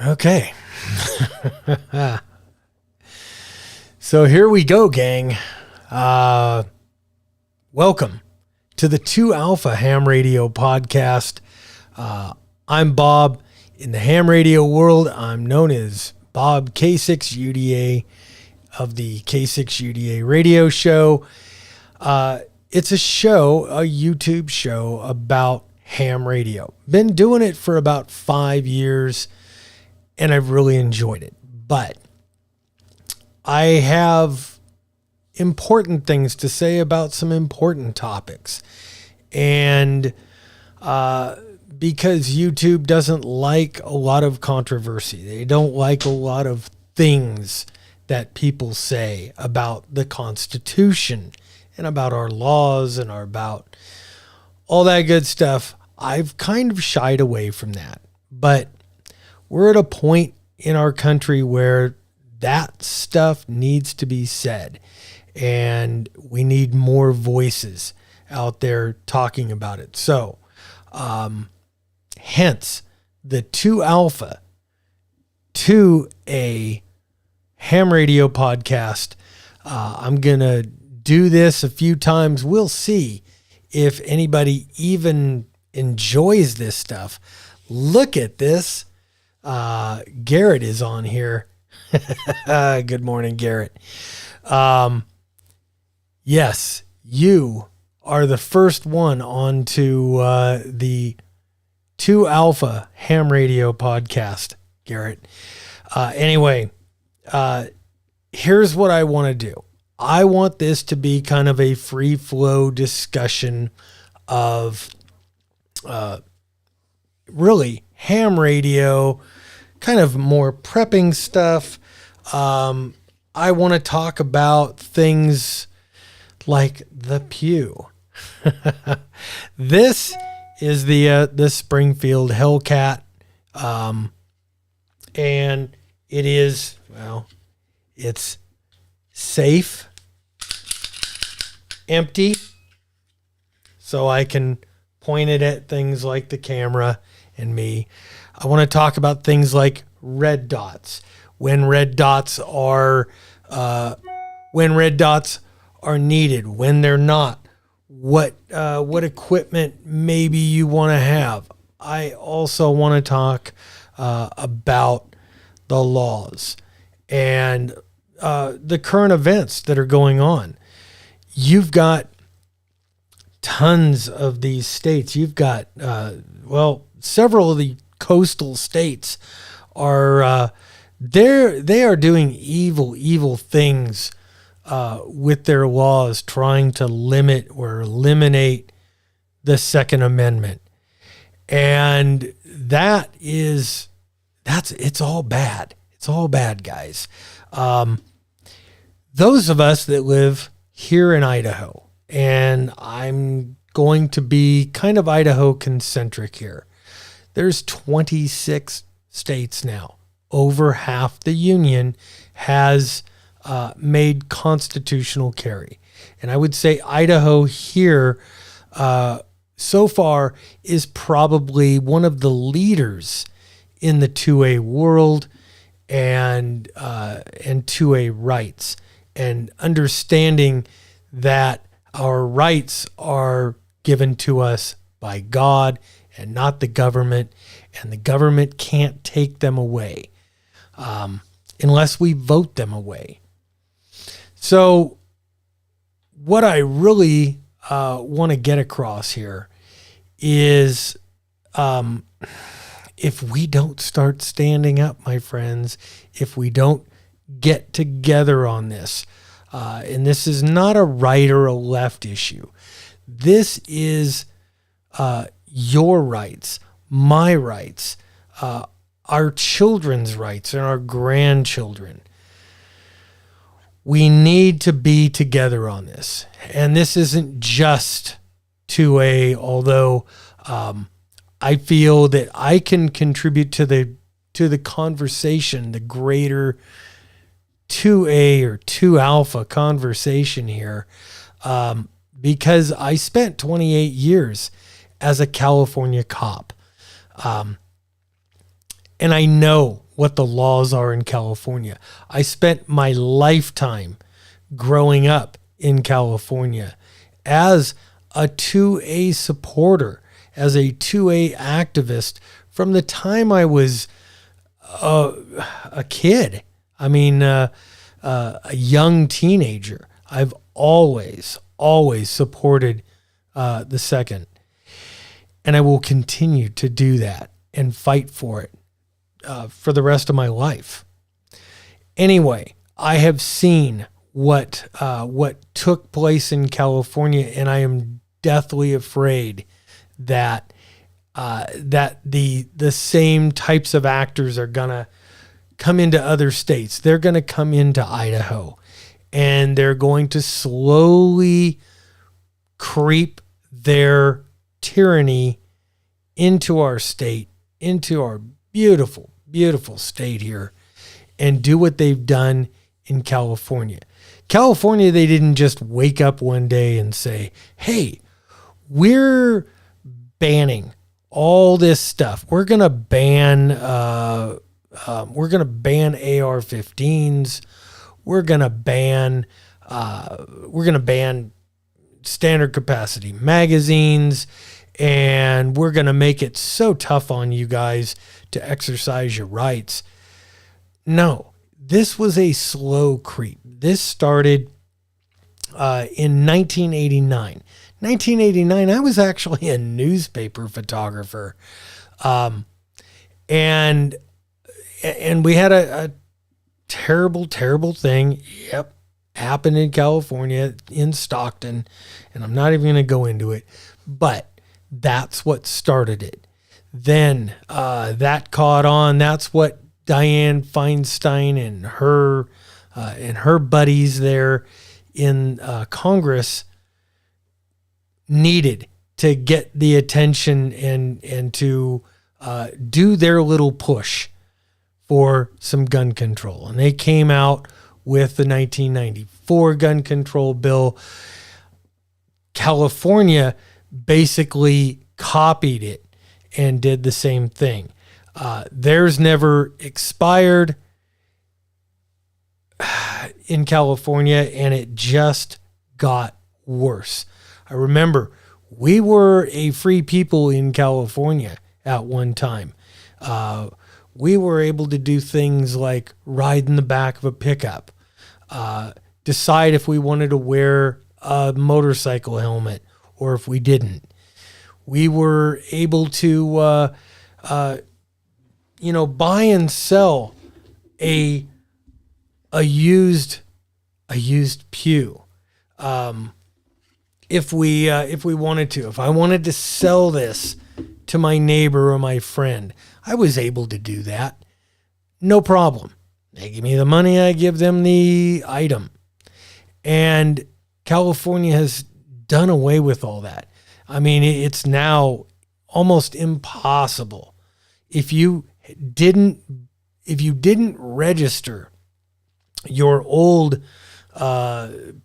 Okay. So here we go, gang. Welcome to the 2 Alpha Hamradio podcast. I'm Bob. In the Hamradio world, I'm known as Bob K6UDA of the K6UDA radio show. It's a YouTube show about ham radio. Been doing it for about 5 years, and I've really enjoyed it. But I have important things to say about some important topics. And because YouTube doesn't like a lot of controversy, they don't like a lot of things that people say about the Constitution and about our laws and about all that good stuff. I've kind of shied away from that. But we're at a point in our country where that stuff needs to be said. And we need more voices out there talking about it. So, hence the 2 Alpha to a ham radio podcast. I'm going to do this a few times. We'll see if anybody even enjoys this stuff. Look at this. Garrett is on here. Good morning, Garrett. Yes, you are the first one onto the 2 Alpha Ham Radio podcast, Garrett. Anyway, here's what I want to do. I want this to be kind of a free flow discussion of really ham radio, kind of more prepping stuff. I want to talk about things like the pew. This is the Springfield Hellcat. And it is, well, it's safe, empty, so I can point it at things like the camera and me. I want to talk about things like red dots. When red dots are needed, when they're not, what equipment maybe you want to have. I also want to talk about the laws and the current events that are going on. You've got tons of these states. You've got, several of the coastal states are, they are doing evil things with their laws, trying to limit or eliminate the Second Amendment. And it's all bad. It's all bad, guys. Those of us that live here in Idaho, and I'm going to be kind of Idaho concentric here. There's 26 states now. Over half the union has made constitutional carry. And I would say Idaho here so far is probably one of the leaders in the 2A world and 2A rights, and understanding that our rights are given to us by God and not the government, and the government can't take them away unless we vote them away. So what I really want to get across here is if we don't start standing up, my friends, if we don't get together on this, and this is not a right or a left issue. This is your rights, my rights, our children's rights, and our grandchildren. We need to be together on this. And this isn't just 2A, although I feel that I can contribute to the conversation, the greater 2A or 2 Alpha conversation here, because I spent 28 years as a California cop. And I know what the laws are in California. I spent my lifetime growing up in California as a 2A supporter, as a 2A activist from the time I was a kid. I mean, a young teenager. I've always supported the second. And I will continue to do that and fight for it for the rest of my life. Anyway, I have seen what took place in California, and I am deathly afraid that the same types of actors are gonna come into other states. They're gonna come into Idaho, and they're going to slowly creep their tyranny into our state, into our beautiful, beautiful state here, and do what they've done in California. California, they didn't just wake up one day and say, hey, we're banning all this stuff. We're going to ban AR-15s. We're going to ban standard capacity magazines, and we're going to make it so tough on you guys to exercise your rights. No, this was a slow creep. This started in 1989. 1989, I was actually a newspaper photographer. And we had a terrible, terrible thing. Yep. Happened in California, in Stockton, and I'm not even going to go into it, but that's what started it. Then that caught on. That's what Dianne Feinstein and her buddies there in Congress needed to get the attention and to do their little push for some gun control. And they came out with the 1994 gun control bill. California basically copied it and did the same thing. Theirs never expired in California, and it just got worse. I remember we were a free people in California at one time. We were able to do things like ride in the back of a pickup, decide if we wanted to wear a motorcycle helmet or if we didn't. We were able to, buy and sell a used pew. If we wanted to. If I wanted to sell this to my neighbor or my friend, I was able to do that. No problem. They give me the money, I give them the item. And California has done away with all that. I mean, it's now almost impossible. If you didn't register your old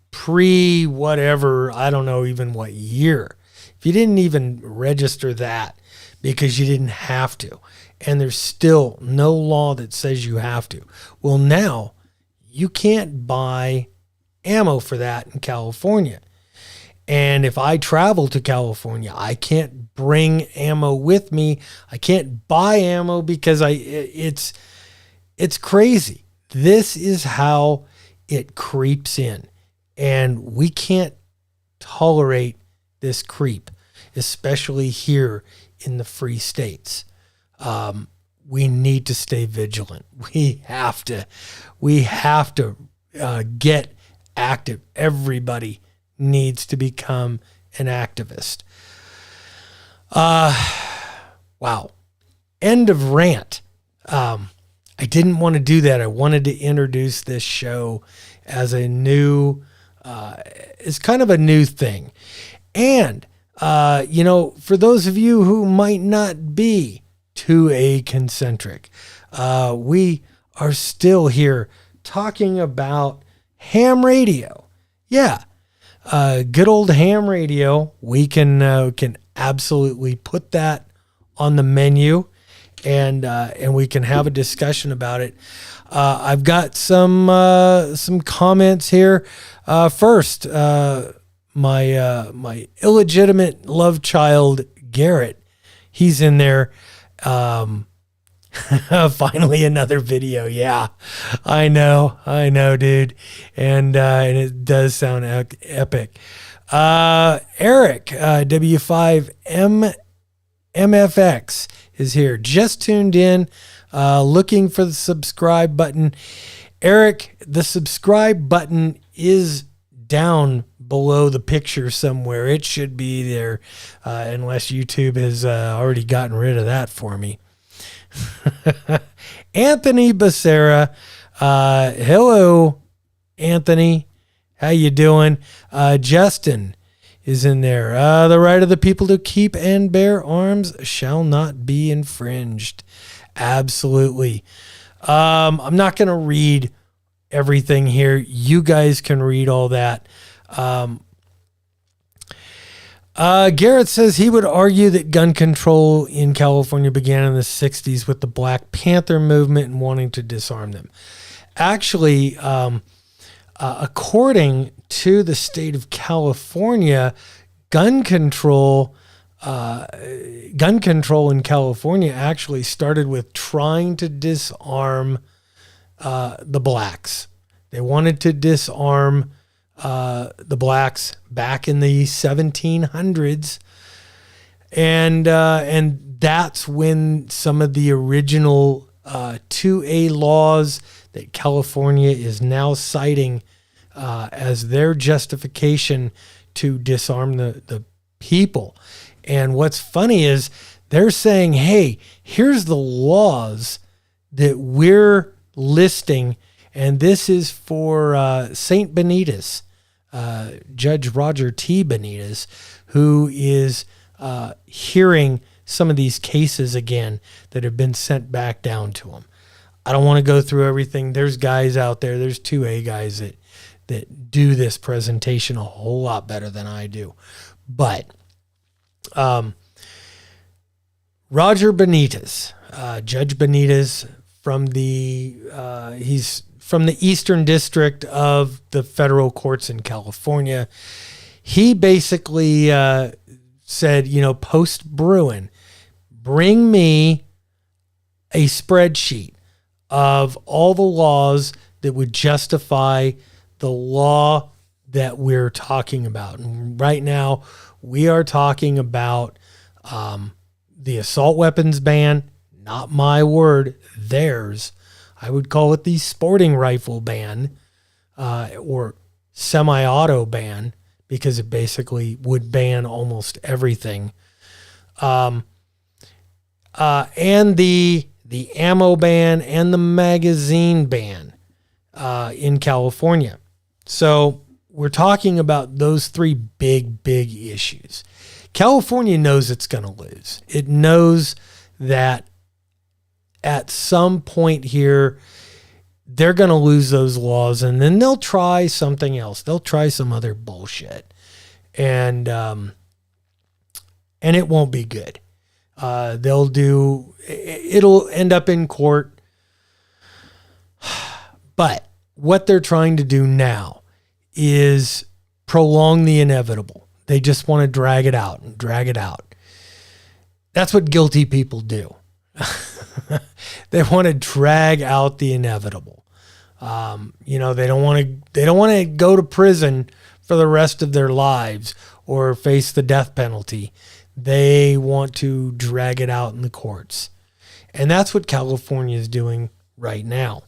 pre-whatever, I don't know even what year, if you didn't even register that because you didn't have to, and there's still no law that says you have to, well, now you can't buy ammo for that in California. And if I travel to California, I can't bring ammo with me. I can't buy ammo because it's crazy. This is how it creeps in. And we can't tolerate this creep, especially here in the free states. We need to stay vigilant. We have to get active. Everybody needs to become an activist. Wow. End of rant. I didn't want to do that. I wanted to introduce this show as a new, it's kind of a new thing. And, for those of you who might not be 2A concentric, we are still here talking about ham radio. Yeah. Good old ham radio. We can absolutely put that on the menu. and we can have a discussion about it. I've got some comments here. First, my illegitimate love child Garrett, he's in there. Finally another video. Yeah, I know, dude, and it does sound epic. Eric W5MFX is here. Just tuned in, looking for the subscribe button. Eric, the subscribe button is down below the picture somewhere. It should be there, unless YouTube has already gotten rid of that for me. Anthony Becerra, hello, Anthony. How you doing? Justin is in there. The right of the people to keep and bear arms shall not be infringed. Absolutely. I'm not going to read everything here. You guys can read all that. Garrett says he would argue that gun control in California began in the 60s with the Black Panther movement and wanting to disarm them. Actually, according to the state of California, gun control in California actually started with trying to disarm the blacks. They wanted to disarm the blacks back in the 1700s, and that's when some of the original 2A laws that California is now citing as their justification to disarm the people. And what's funny is they're saying, hey, here's the laws that we're listing, and this is for St. Benitez, Judge Roger T. Benitez, who is hearing some of these cases again that have been sent back down to him. I don't want to go through everything. There's guys out there, there's 2A guys that do this presentation a whole lot better than I do. But Roger Benitez, Judge Benitez, he's from the Eastern District of the federal courts in California. He basically said, post Bruin, bring me a spreadsheet of all the laws that would justify the law that we're talking about. And right now, we are talking about the assault weapons ban, not my word, theirs. I would call it the sporting rifle ban or semi-auto ban, because it basically would ban almost everything. And the ammo ban and the magazine ban in California. So we're talking about those three big issues. California knows it's going to lose. It knows that at some point here, they're going to lose those laws, and then they'll try something else. They'll try some other bullshit, and it won't be good. It'll end up in court. But what they're trying to do now is prolong the inevitable. They just want to drag it out and drag it out. That's what guilty people do. They want to drag out the inevitable. They don't want to go to prison for the rest of their lives or face the death penalty. They want to drag it out in the courts. And that's what California is doing right now.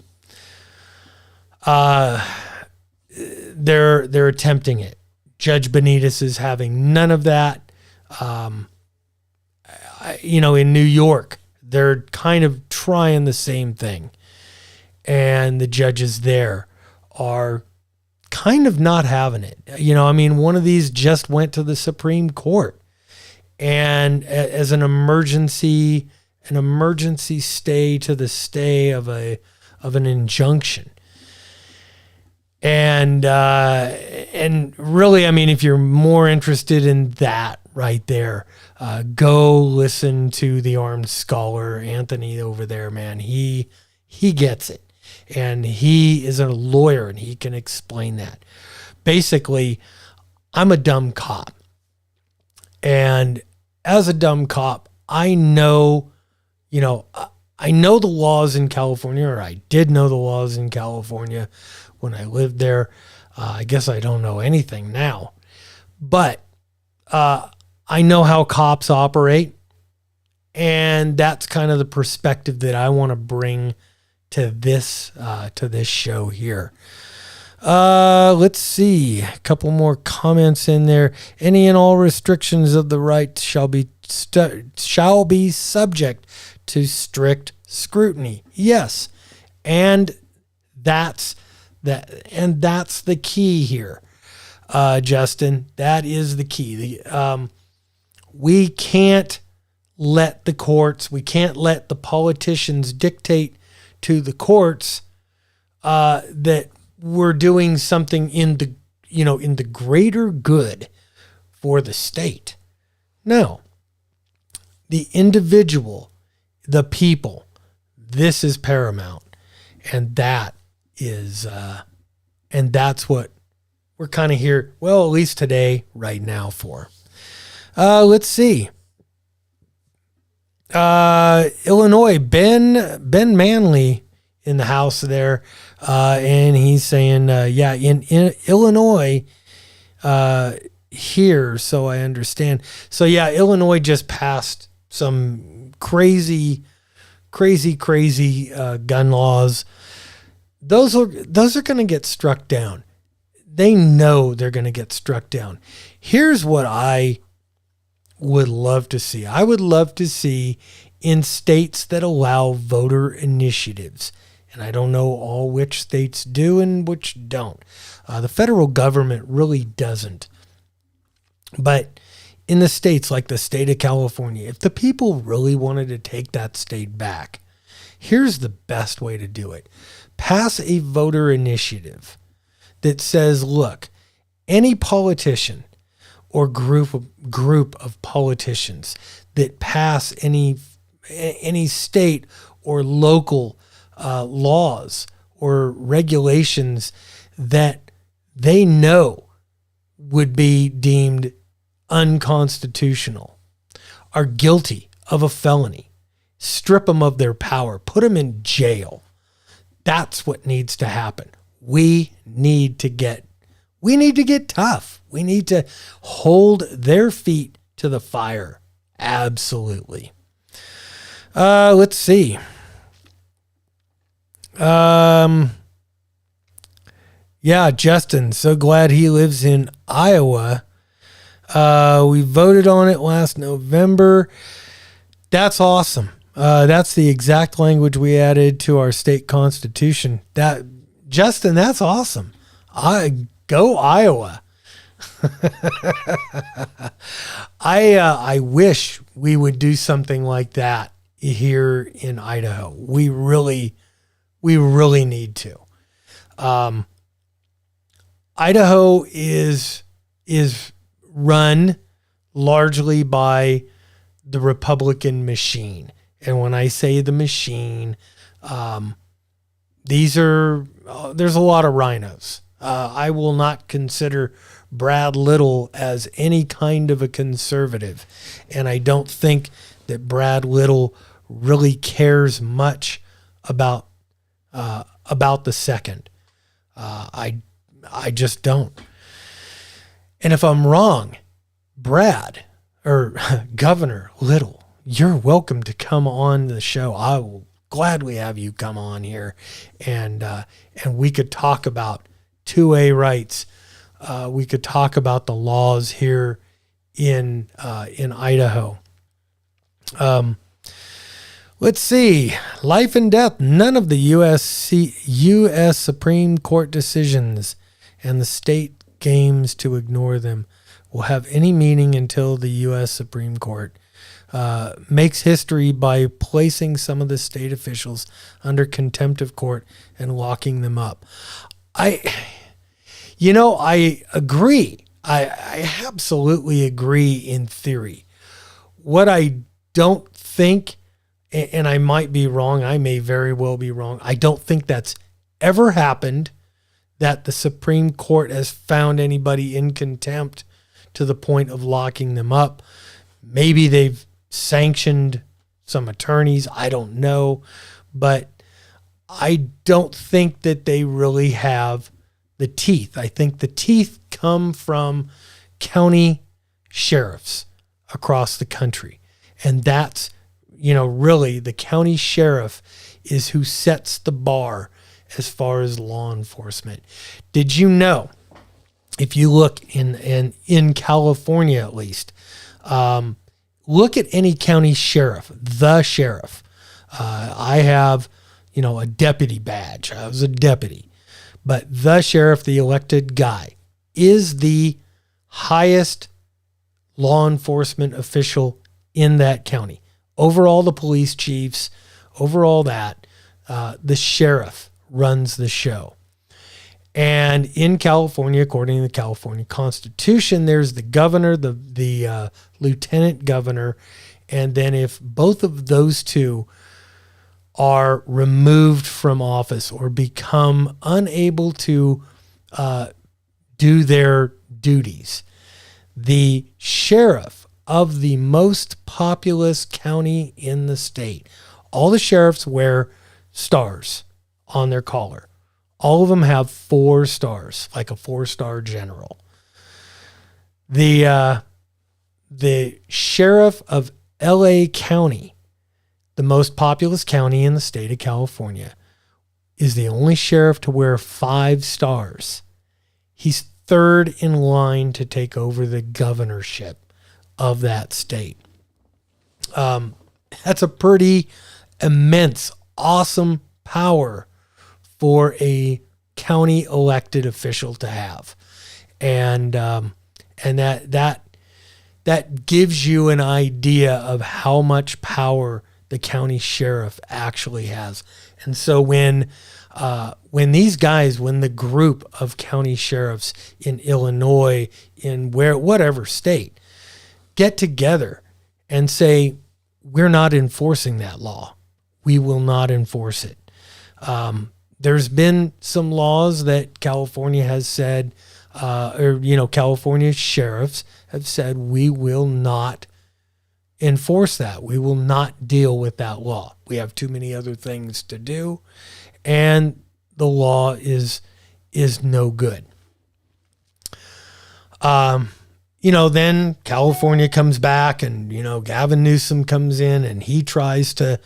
They're attempting it. Judge Benitez is having none of that. In New York, they're kind of trying the same thing. And the judges there are kind of not having it. One of these just went to the Supreme Court, and as an emergency stay to the stay of an injunction. And really, if you're more interested in that right there. Go listen to the Armed Scholar, Anthony over there, man. He gets it. And he is a lawyer and he can explain that. Basically, I'm a dumb cop. And as a dumb cop, I know the laws in California, or I did know the laws in California when I lived there. I guess I don't know anything now. But I know how cops operate. And that's kind of the perspective that I want to bring to this show here. Let's see. A couple more comments in there. Any and all restrictions of the right shall be subject to strict scrutiny. Yes. And that's the key here. Justin, that is the key. We can't let the courts, we can't let the politicians dictate to the courts that we're doing something in the greater good for the state. No. The individual, the people, this is paramount. And that is and that's what we're kind of here, well, at least today, right now for. Let's see. Illinois, Ben Manley in the house there, and he's saying, in Illinois, here, so I understand. So yeah, Illinois just passed some crazy gun laws. Those are going to get struck down. They know they're going to get struck down. Here's what I would love to see. I would love to see in states that allow voter initiatives. And I don't know all which states do and which don't. The federal government really doesn't. But in the states like the state of California, if the people really wanted to take that state back, here's the best way to do it. Pass a voter initiative that says, look, any politician or group of politicians that pass any state or local laws or regulations that they know would be deemed unconstitutional, are guilty of a felony, strip them of their power, put them in jail. That's what needs to happen. We need to get tough. We need to hold their feet to the fire. Absolutely. Let's see. Yeah, Justin, so glad he lives in Iowa. We voted on it last November. That's awesome. That's the exact language we added to our state constitution. Justin, that's awesome. Go Iowa. I wish we would do something like that here in Idaho. We really need to. Idaho is run largely by the Republican machine. And when I say the machine, there's a lot of rhinos. I will not consider Brad Little as any kind of a conservative. And I don't think that Brad Little really cares much about the second. I just don't. And if I'm wrong, Brad or Governor Little, you're welcome to come on the show. I will gladly have you come on here, and we could talk about 2A rights. We could talk about the laws here in Idaho. Let's see. Life and death. None of the U.S. Supreme Court decisions and the state games to ignore them will have any meaning until the U.S. Supreme Court makes history by placing some of the state officials under contempt of court and locking them up. I agree. I absolutely agree in theory. What I don't think, and I might be wrong, I may very well be wrong, I don't think that's ever happened, that the Supreme Court has found anybody in contempt to the point of locking them up. Maybe they've sanctioned some attorneys, I don't know, but I don't think that they really have the teeth. I think the teeth come from county sheriffs across the country. And that's, really the county sheriff is who sets the bar as far as law enforcement. Did you know, if you look in California at least, look at any county sheriff, the sheriff. I have, a deputy badge. I was a deputy. But the sheriff, the elected guy, is the highest law enforcement official in that county. Over all the police chiefs, over all that, the sheriff runs the show. And in California, according to the California Constitution, there's the governor, the lieutenant governor, and then if both of those two are removed from office or become unable to do their duties, the sheriff of the most populous county in the state, all the sheriffs wear stars on their collar. All of them have 4 stars, like a 4-star general. The sheriff of LA County, the most populous county in the state of California, is the only sheriff to wear 5 stars. He's 3rd in line to take over the governorship of that state. That's a pretty immense, awesome power for a county elected official to have. And that gives you an idea of how much power the county sheriff actually has. And so when the group of county sheriffs in Illinois, in whatever state, get together and say, we're not enforcing that law, we will not enforce it. There's been some laws that California has said, California sheriffs have said, we will not enforce that. We will not deal with that law. We have too many other things to do, and the law is no good. Then California comes back and, Gavin Newsom comes in and he tries to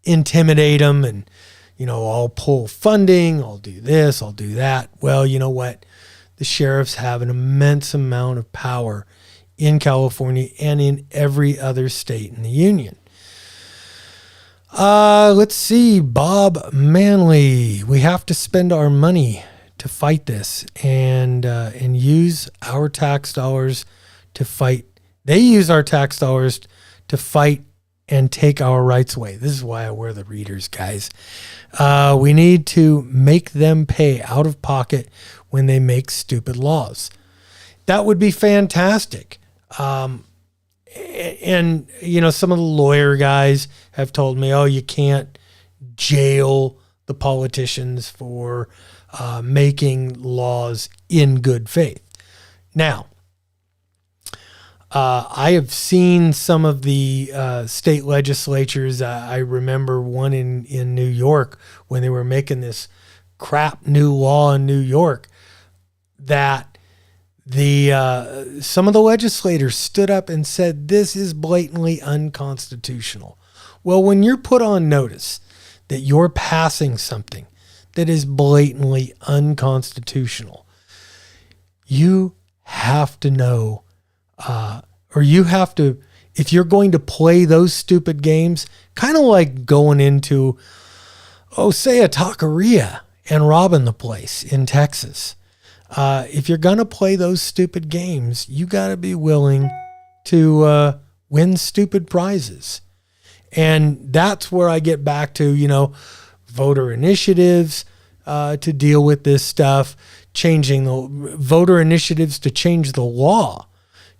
intimidate them and, I'll pull funding, I'll do this, I'll do that. Well, you know what? The sheriffs have an immense amount of power in California and in every other state in the union. Let's see, Bob Manley. We have to spend our money to fight this and use our tax dollars to fight. They use our tax dollars to fight and take our rights away. This is why I wear the readers, guys. We need to make them pay out of pocket when they make stupid laws. That would be fantastic. And some of the lawyer guys have told me, you can't jail the politicians for making laws in good faith. Now, I have seen some of the state legislatures. I remember one in New York when they were making this crap new law in New York that some of the legislators stood up and said, this is blatantly unconstitutional. Well, when you're put on notice that you're passing something that is blatantly unconstitutional, you have to know, if you're going to play those stupid games, kind of like going into, say a taqueria and robbing the place in Texas. If you're going to play those stupid games, you got to be willing to win stupid prizes. And that's where I get back to, voter initiatives to deal with this stuff, changing the voter initiatives to change the law,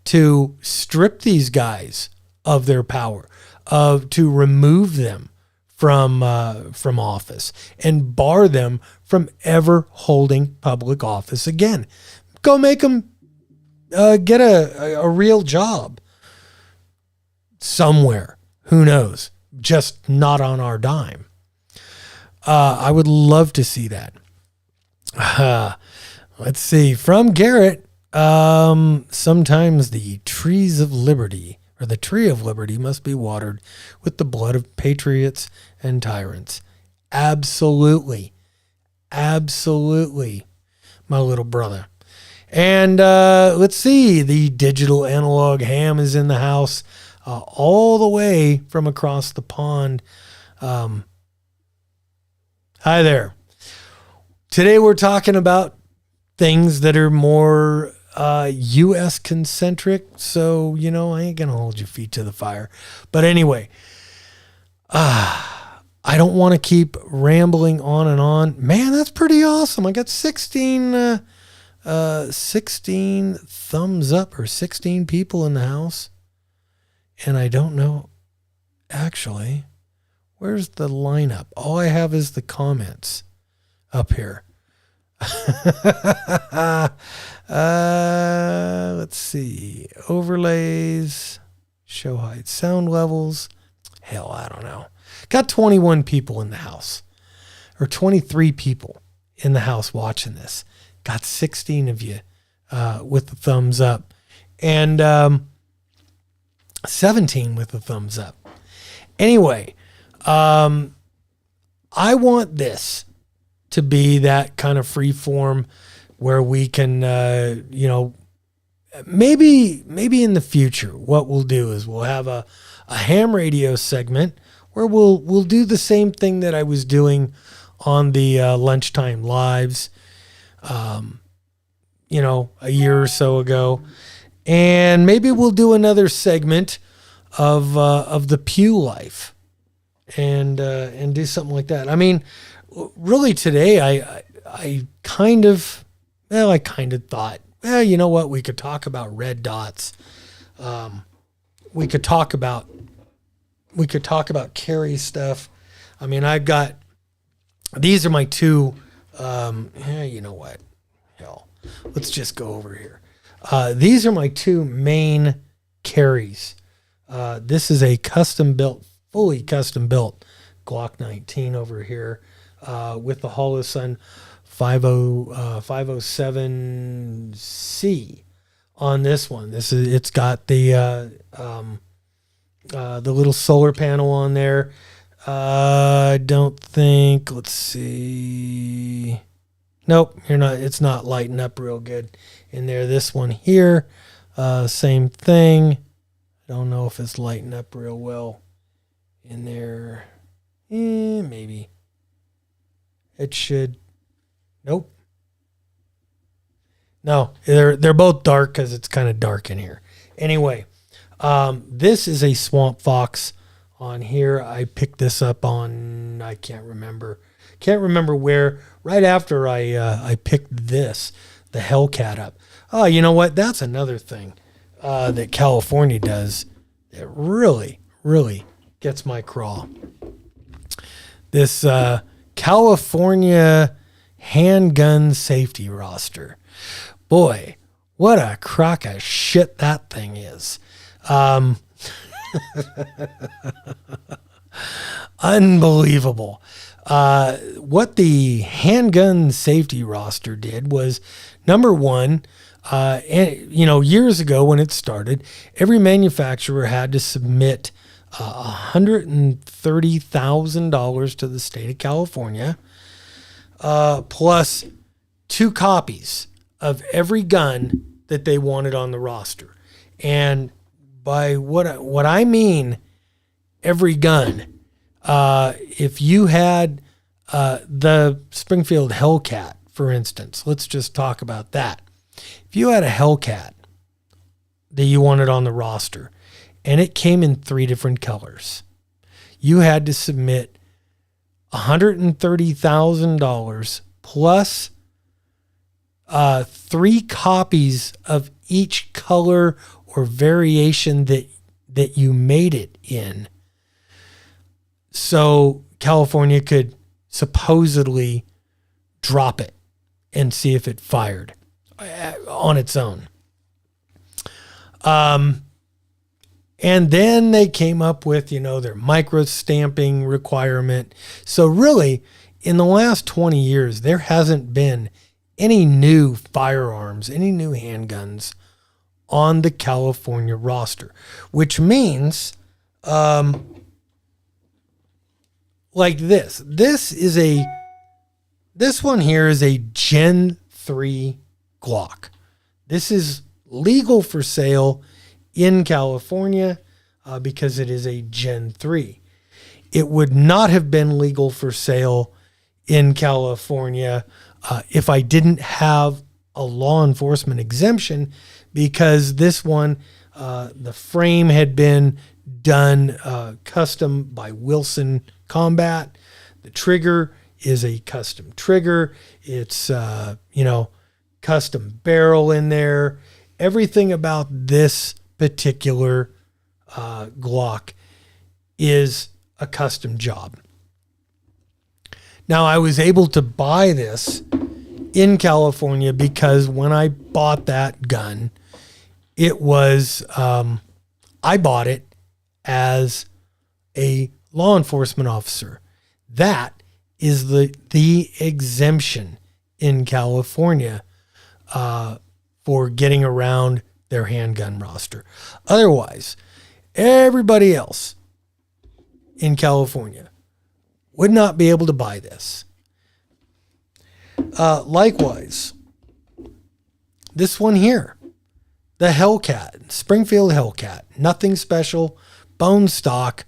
to strip these guys of their power, to remove them from office and bar them from ever holding public office again. Go make them get a real job somewhere. Who knows? Just not on our dime. I would love to see that. Let's see. From Garrett, sometimes the trees of liberty, or the tree of liberty, must be watered with the blood of patriots and tyrants. Absolutely. Absolutely, my little brother. And let's see. The digital analog ham is in the house, all the way from across the pond. Hi there. Today we're talking about things that are more U.S. concentric. So, I ain't going to hold your feet to the fire. But anyway, I don't want to keep rambling on and on. Man, that's pretty awesome. I got 16 thumbs up, or 16 people in the house. And I don't know, actually, where's the lineup? All I have is the comments up here. Let's see. Overlays, show height, sound levels. Hell, I don't know. Got 21 people in the house, or 23 people in the house watching this. Got 16 of you with the thumbs up, and 17 with the thumbs up. Anyway, I want this to be that kind of free form where we can, maybe in the future, what we'll do is we'll have a ham radio segment where we'll do the same thing that I was doing on the lunchtime lives, a year or so ago. And maybe we'll do another segment of the pew life, and do something like that. I mean, really today, I kind of thought, well, you know what? We could talk about red dots. We could talk about Carrie stuff. I mean, these are my two. You know what? Hell, let's just go over here. These are my two main carries. This is a fully custom built Glock 19 over here, with the Holosun 507C on this one. It's got the little solar panel on there. I don't think, let's see. Nope, it's not lighting up real good in there. This one here, same thing. I don't know if it's lighting up real well in there. Maybe. It should. Nope. No, they're both dark because it's kind of dark in here. Anyway, this is a Swamp Fox on here. I picked this up on, I can't remember where, right after I picked the Hellcat up. Oh, you know what? That's another thing that California does that really, really gets my craw. This California handgun safety roster. Boy, what a crock of shit that thing is. Unbelievable. What the handgun safety roster did was, number one, years ago when it started, every manufacturer had to submit $130,000 to the state of California, plus 2 copies of every gun that they wanted on the roster. And by what I mean, every gun, if you had the Springfield Hellcat, for instance, let's just talk about that. If you had a Hellcat that you wanted on the roster, and it came in 3 different colors, you had to submit $130,000 plus 3 copies of each color or variation that you made it in. So California could supposedly drop it and see if it fired on its own. And then they came up with, their micro-stamping requirement. So really, in the last 20 years, there hasn't been any new firearms, any new handguns on the California roster, which means, like this. This one here is a Gen 3 Glock. This is legal for sale in California because it is a Gen 3. It would not have been legal for sale in California if I didn't have a law enforcement exemption, because this one, the frame had been done custom by Wilson Combat. The trigger is a custom trigger. It's, custom barrel in there. Everything about this particular Glock is a custom job. Now, I was able to buy this in California because when I bought that gun, it was, I bought it as a law enforcement officer. That is the exemption in California for getting around their handgun roster. Otherwise, everybody else in California would not be able to buy this. Likewise, this one here, the Hellcat, Springfield Hellcat, nothing special, bone stock.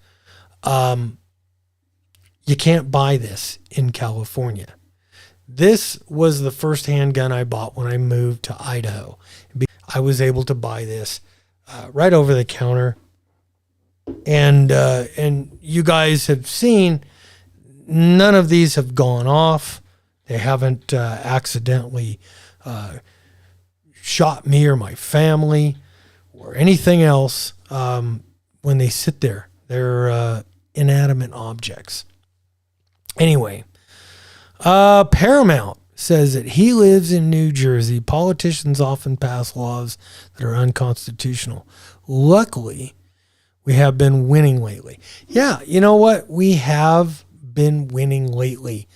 You can't buy this in California. This was the first handgun I bought when I moved to Idaho. I was able to buy this right over the counter. And you guys have seen, none of these have gone off. They haven't accidentally shot me or my family or anything else when they sit there. They're inanimate objects. Anyway, Paramount says that he lives in New Jersey. Politicians often pass laws that are unconstitutional. Luckily, we have been winning lately. Yeah, you know what? We have been winning lately.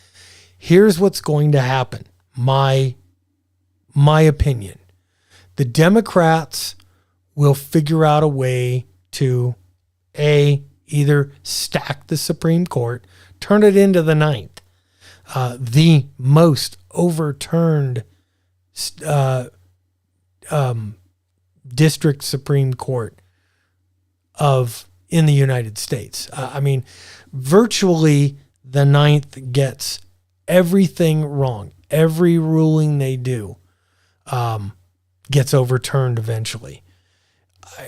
Here's what's going to happen. My opinion. The Democrats will figure out a way to either stack the Supreme Court, turn it into the ninth, the most overturned district Supreme Court in the United States. Virtually the ninth gets everything wrong. Every ruling they do gets overturned eventually.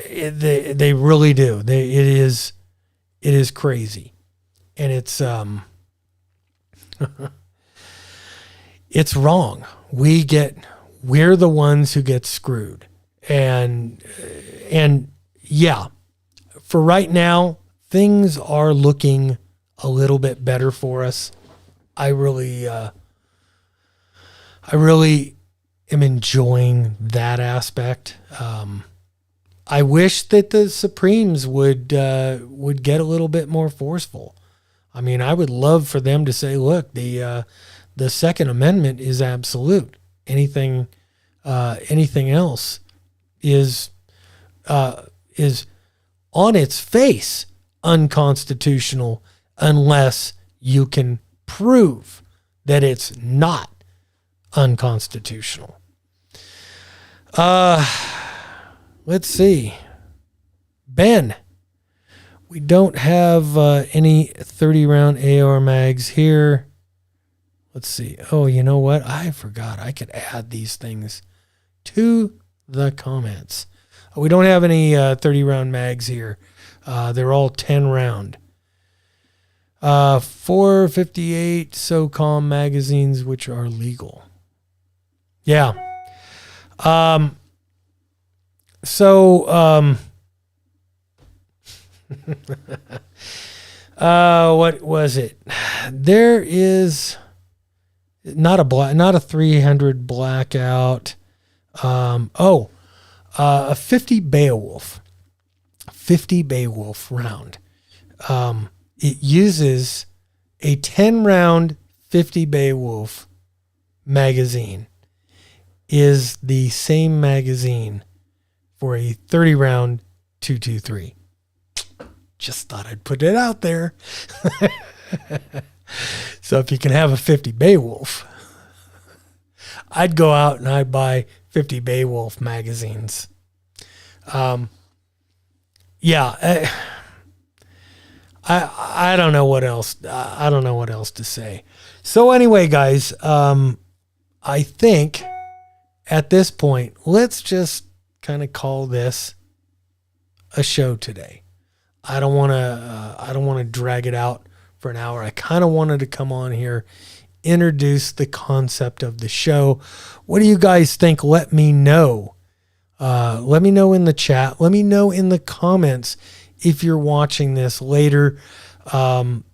They really do. It is crazy, and it's it's wrong. We're the ones who get screwed, and yeah, for right now things are looking a little bit better for us. I really am enjoying that aspect. I wish that the Supremes would get a little bit more forceful. I would love for them to say, look, the Second Amendment is absolute. Anything else is on its face unconstitutional unless you can prove that it's not unconstitutional. Let's see. Ben, we don't have any 30-round AR mags here. Let's see. Oh, you know what? I forgot. I could add these things to the comments. We don't have any 30-round mags here. They're all 10-round. 458 SOCOM magazines, which are legal. Yeah. So, what was it? There is not a 300 blackout. A 50 Beowulf round. It uses a 10 round 50 Beowulf magazine. Is the same magazine for a 30 round 223. Just thought I'd put it out there. So if you can have a 50 Beowulf, I'd go out and I'd buy 50 Beowulf magazines. I don't know what else. I don't know what else to say. So anyway, guys, I think at this point, let's just kind of call this a show today. I don't want to drag it out for an hour. I kind of wanted to come on here, introduce the concept of the show. What do you guys think? Let me know. Let me know in the chat. Let me know in the comments if you're watching this later. God,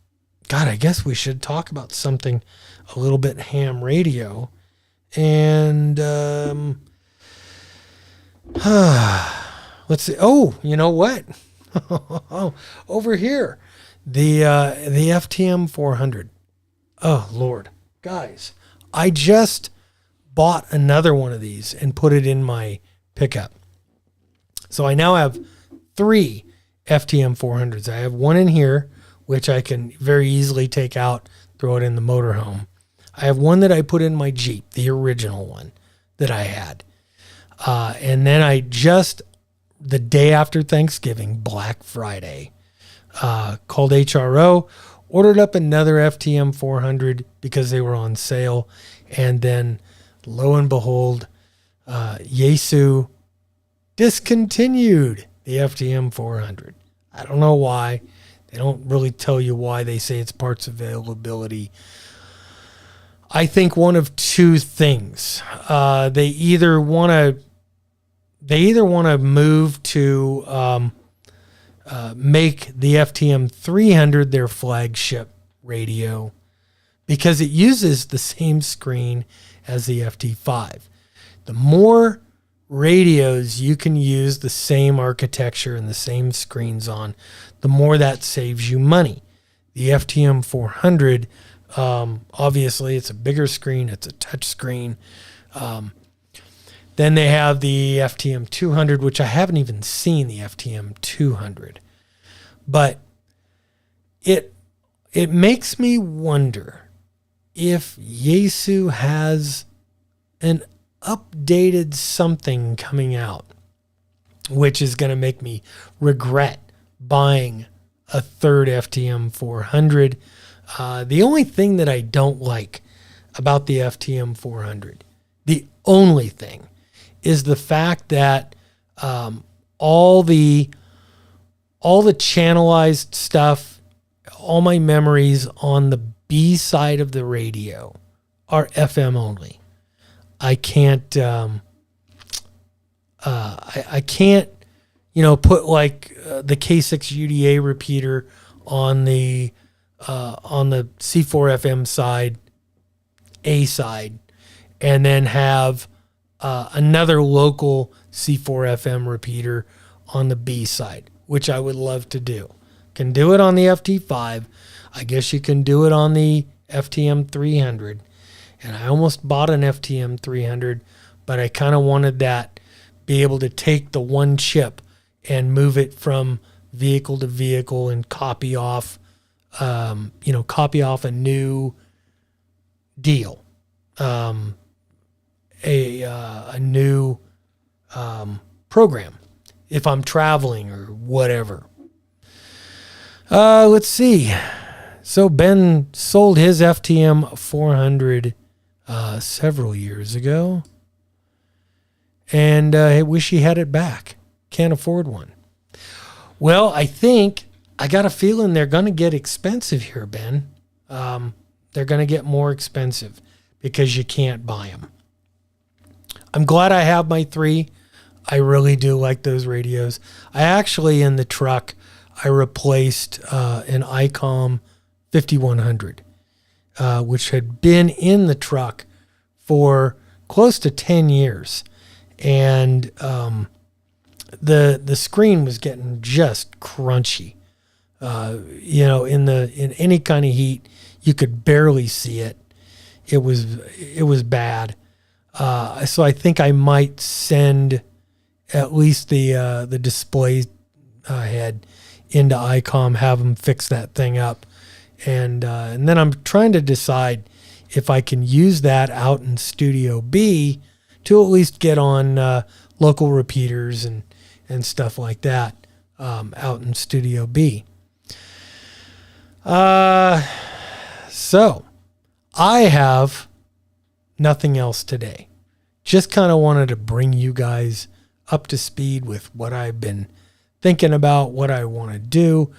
I guess we should talk about something a little bit ham radio. And let's see. Oh, you know what? Over here, the FTM 400. Oh, Lord. Guys, I just bought another one of these and put it in my pickup. So I now have 3 FTM 400s. I have one in here, which I can very easily take out, throw it in the motorhome. I have one that I put in my Jeep, the original one that I had. And then I just, the day after Thanksgiving, Black Friday, called HRO, ordered up another FTM 400 because they were on sale. And then, lo and behold, Yaesu discontinued the FTM 400. I don't know why. They don't really tell you why. They say it's parts availability. I think one of two things. They either want to move to make the FTM 300 their flagship radio because it uses the same screen as the FT5. The more radios you can use the same architecture and the same screens on, the more that saves you money. The FTM 400, obviously, it's a bigger screen. It's a touch screen. Then they have the FTM 200, which I haven't even seen the FTM 200. But it makes me wonder if Yaesu has an updated something coming out, which is going to make me regret buying a third FTM 400. The only thing that I don't like about the FTM 400, the only thing, is the fact that all the channelized stuff, all my memories on the B side of the radio are FM only. I can't I can't put like the K6 UDA repeater on the C4 FM side, A side, and then have another local C4 FM repeater on the B side, which I would love to do. Can do it on the FT5. I guess you can do it on the FTM 300. And I almost bought an FTM 300, but I kind of wanted that, be able to take the one chip and move it from vehicle to vehicle and copy off a new deal, a new program if I'm traveling or whatever. Let's see. So Ben sold his FTM 400 several years ago, and I wish he had it back. Can't afford one. Well, I got a feeling they're going to get expensive here, Ben. They're going to get more expensive because you can't buy them. I'm glad I have my 3. I really do like those radios. I actually, in the truck, I replaced an ICOM 5100, which had been in the truck for close to 10 years. And the screen was getting just crunchy. In any kind of heat, you could barely see it. It was bad. So I think I might send at least the display head into ICOM, have them fix that thing up, and then I'm trying to decide if I can use that out in Studio B to at least get on local repeaters and stuff like that out in Studio B. So I have nothing else today. Just kind of wanted to bring you guys up to speed with what I've been thinking about, what I want to do.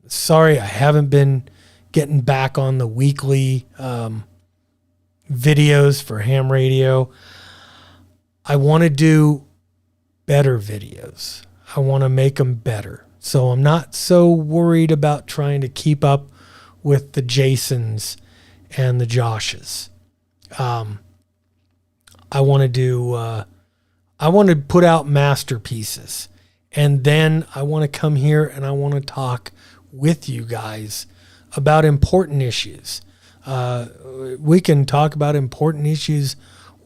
Sorry, I haven't been getting back on the weekly videos for Hamradio. I want to do better videos. I want to make them better. So I'm not so worried about trying to keep up with the Jasons and the Joshes. I want to put out masterpieces, and then I want to come here and I want to talk with you guys about important issues. We can talk about important issues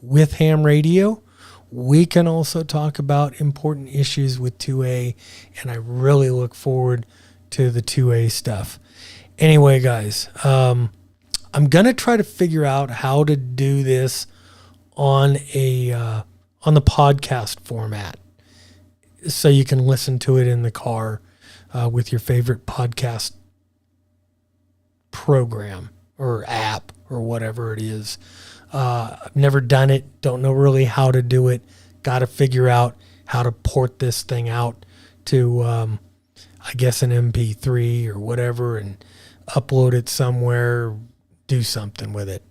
with Hamradio. We can also talk about important issues with 2A, and I really look forward to the 2A stuff. Anyway, guys, I'm going to try to figure out how to do this on the podcast format so you can listen to it in the car with your favorite podcast program or app or whatever it is. I've never done it. Don't know really how to do it. Got to figure out how to port this thing out to, I guess, an MP3 or whatever and upload it somewhere, do something with it.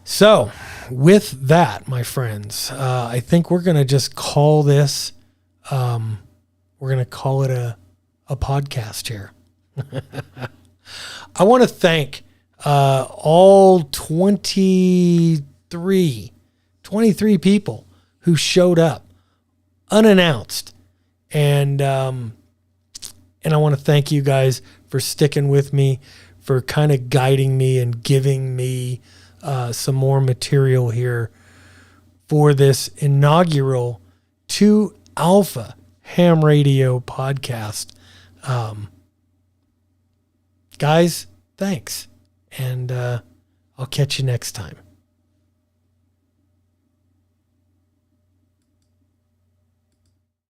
So with that, my friends, I think we're going to just call this, we're going to call it a podcast here. I want to thank all 23 people who showed up unannounced. And I want to thank you guys for sticking with me, for kind of guiding me and giving me some more material here for this inaugural 2 Alpha Hamradio podcast. Guys, thanks. And I'll catch you next time.